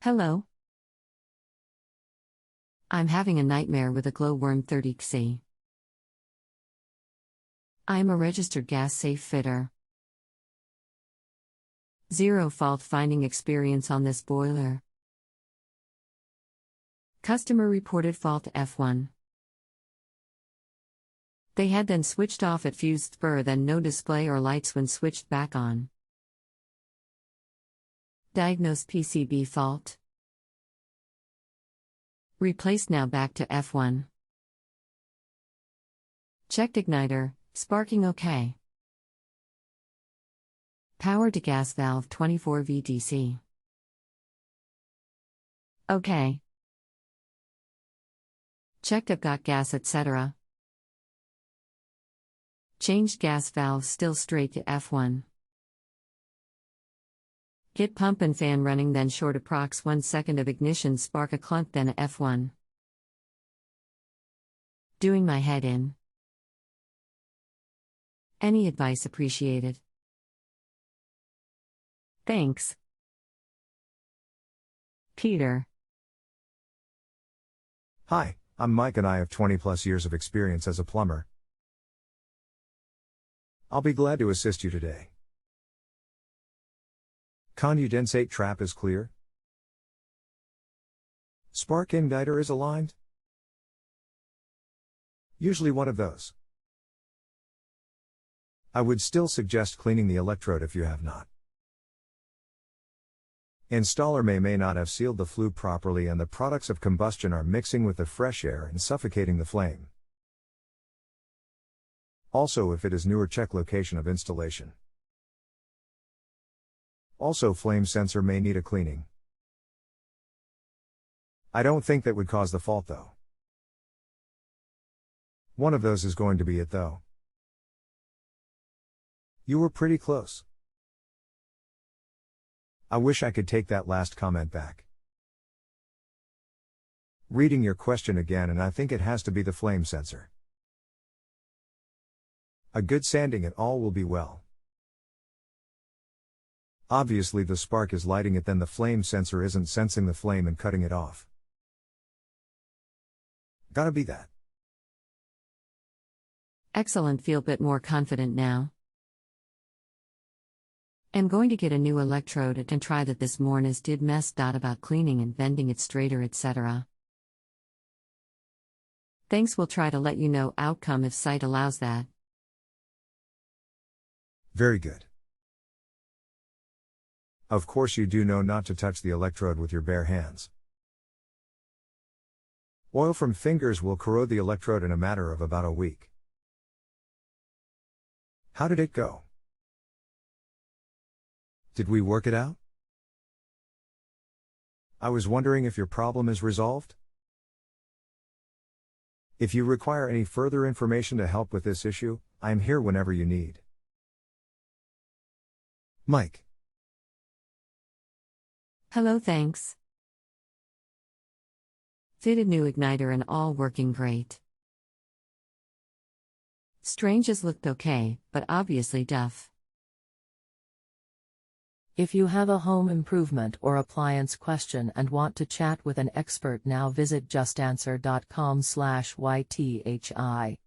Hello. I'm having a nightmare with a glowworm 30C. I'm a registered gas safe fitter. Zero fault finding experience on this boiler. Customer reported fault F1. They had then switched off at fused spur, then no display or lights when switched back on. Diagnosed PCB fault. Replaced, now back to F1. Checked igniter, sparking OK. Power to gas valve 24 VDC. OK. Checked up, got gas, etc. Changed gas valve, still straight to F1. Get pump and fan running, then short approx 1 second of ignition, spark a clunk, then a F1. Doing my head in. Any advice appreciated. Thanks. Peter. Hi, I'm Mike and I have 20+ years of experience as a plumber. I'll be glad to assist you today. Condensate trap is clear. Spark igniter is aligned. Usually one of those. I would still suggest cleaning the electrode if you have not. Installer may not have sealed the flue properly, and the products of combustion are mixing with the fresh air and suffocating the flame. Also, if it is newer, check location of installation. Also, flame sensor may need a cleaning. I don't think that would cause the fault though. One of those is going to be it though. You were pretty close. I wish I could take that last comment back. Reading your question again, and I think it has to be the flame sensor. A good sanding and all will be well. Obviously the spark is lighting it, then the flame sensor isn't sensing the flame and cutting it off. Gotta be that. Excellent, feel a bit more confident now. I'm going to get a new electrode and try that this morning as did mess. About cleaning and bending it straighter, etc. Thanks, we'll try to let you know outcome if site allows that. Very good. Of course you do know not to touch the electrode with your bare hands. Oil from fingers will corrode the electrode in a matter of about a week. How did it go? Did we work it out? I was wondering if your problem is resolved? If you require any further information to help with this issue, I am here whenever you need. Mike. Hello, thanks. Fitted new igniter and all working great. Stranges looked okay, but obviously duff. If you have a home improvement or appliance question and want to chat with an expert now, visit justanswer.com/ythi.